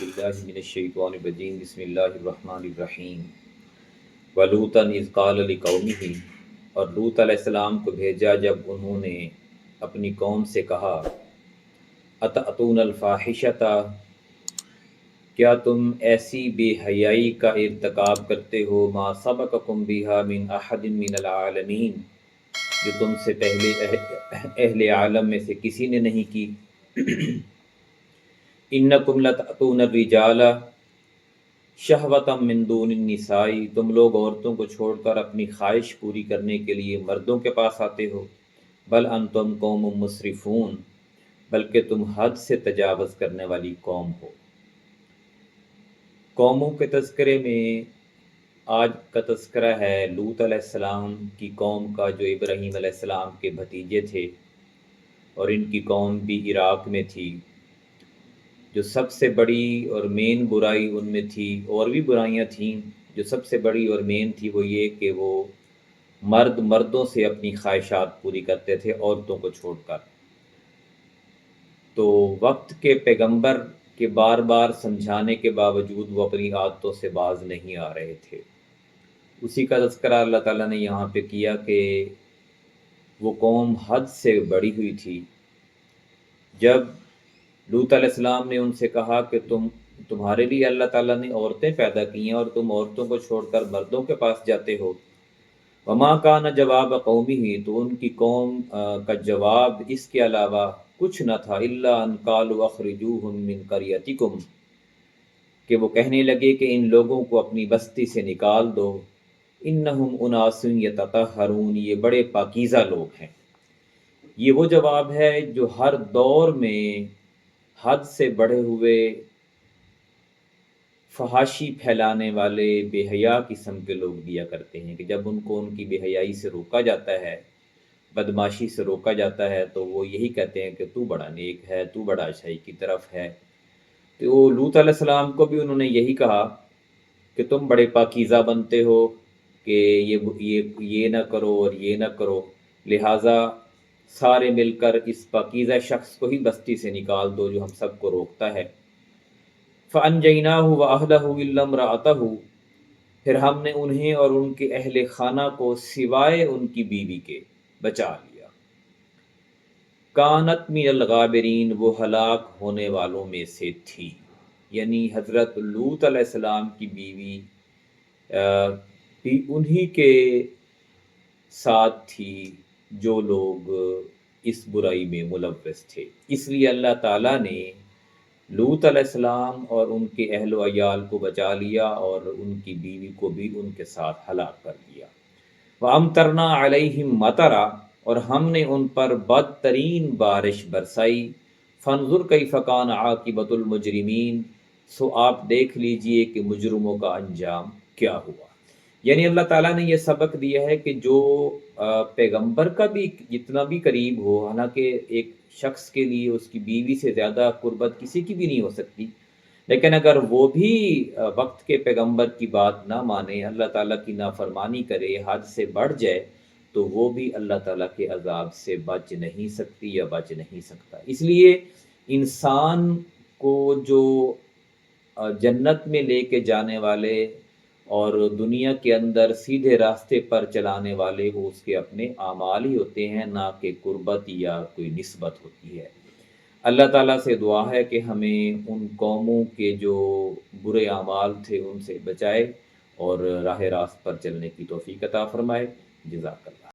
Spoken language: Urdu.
باللہ من الشیطان الرجیم بسم اللہ الرحمن الرحیم ولوطا اذ قال لقومہ، اور لوط علیہ السلام کو بھیجا جب انہوں نے اپنی قوم سے کہا اتأتون الفاحشۃ، کیا تم ایسی بے حیائی کا ارتکاب کرتے ہو ما سبقکم بہا من احد من العالمین، جو تم سے پہلے اہل عالم میں سے کسی نے نہیں کی۔ انکم لتأتون الرجال شہوۃ من دون النساء، تم لوگ عورتوں کو چھوڑ کر اپنی خواہش پوری کرنے کے لیے مردوں کے پاس آتے ہو۔ بل انتم قوم مسرفون، بلکہ تم حد سے تجاوز کرنے والی قوم ہو۔ قوموں کے تذکرے میں آج کا تذکرہ ہے لوط علیہ السلام کی قوم کا، جو ابراہیم علیہ السلام کے بھتیجے تھے، اور ان کی قوم بھی عراق میں تھی۔ جو سب سے بڑی اور مین برائی ان میں تھی، اور بھی برائیاں تھیں، جو سب سے بڑی اور مین تھی وہ یہ کہ وہ مردوں سے اپنی خواہشات پوری کرتے تھے عورتوں کو چھوڑ کر۔ تو وقت کے پیغمبر کے بار بار سمجھانے کے باوجود وہ اپنی عادتوں سے باز نہیں آ رہے تھے۔ اسی کا تذکرہ اللہ تعالیٰ نے یہاں پہ کیا کہ وہ قوم حد سے بڑی ہوئی تھی۔ جب لوط علیہ السلام نے ان سے کہا کہ تمہارے لیے اللہ تعالیٰ نے عورتیں پیدا کی ہیں اور تم عورتوں کو چھوڑ کر مردوں کے پاس جاتے ہو۔ وما کان جواب قومہ، تو ان کی قوم کا جواب اس کے علاوہ کچھ نہ تھا، الا ان قالوا اخرجوہم من قریتکم، کہ وہ کہنے لگے کہ ان لوگوں کو اپنی بستی سے نکال دو، انہم اناس یتطہرون، یہ بڑے پاکیزہ لوگ ہیں۔ یہ وہ جواب ہے جو ہر دور میں حد سے بڑھے ہوئے فحاشی پھیلانے والے بے حیا قسم کے لوگ دیا کرتے ہیں، کہ جب ان کو ان کی بے حیائی سے روکا جاتا ہے، بدماشی سے روکا جاتا ہے، تو وہ یہی کہتے ہیں کہ تو بڑا نیک ہے، تو بڑا اچھائی کی طرف ہے۔ تو وہ لوط علیہ السلام کو بھی انہوں نے یہی کہا کہ تم بڑے پاکیزہ بنتے ہو کہ یہ نہ کرو اور یہ نہ کرو، لہٰذا سارے مل کر اس پاکیزہ شخص کو ہی بستی سے نکال دو جو ہم سب کو روکتا ہے۔ فَأَنْجَيْنَاهُ وَأَهْلَهُ إِلَّا امْرَأَتَهُ، پھر ہم نے انہیں اور ان کے اہل خانہ کو سوائے ان کی بیوی کے بچا لیا۔ کانت من الغابرین، وہ ہلاک ہونے والوں میں سے تھی، یعنی حضرت لوط علیہ السلام کی بیوی بھی انہی کے ساتھ تھی جو لوگ اس برائی میں ملوث تھے۔ اس لیے اللہ تعالیٰ نے لوط علیہ السلام اور ان کے اہل و عیال کو بچا لیا اور ان کی بیوی کو بھی ان کے ساتھ ہلاک کر دیا۔ وَأَمْطَرْنَا عَلَيْهِمْ مَطَرًا، اور ہم نے ان پر بدترین بارش برسائی۔ فَانظُرْ كَيْفَ كَانَ عَاقِبَةُ الْمُجْرِمِينَ، سو آپ دیکھ لیجئے کہ مجرموں کا انجام کیا ہوا۔ یعنی اللہ تعالیٰ نے یہ سبق دیا ہے کہ جو پیغمبر کا بھی جتنا بھی قریب ہو، حالانکہ ایک شخص کے لیے اس کی بیوی سے زیادہ قربت کسی کی بھی نہیں ہو سکتی، لیکن اگر وہ بھی وقت کے پیغمبر کی بات نہ مانے، اللہ تعالیٰ کی نافرمانی کرے، حد سے بڑھ جائے، تو وہ بھی اللہ تعالیٰ کے عذاب سے بچ نہیں سکتی یا بچ نہیں سکتا۔ اس لیے انسان کو جو جنت میں لے کے جانے والے اور دنیا کے اندر سیدھے راستے پر چلانے والے، وہ اس کے اپنے اعمال ہی ہوتے ہیں، نہ کہ قربت یا کوئی نسبت ہوتی ہے۔ اللہ تعالیٰ سے دعا ہے کہ ہمیں ان قوموں کے جو برے اعمال تھے ان سے بچائے اور راہ راست پر چلنے کی توفیق عطا فرمائے۔ جزاک اللہ۔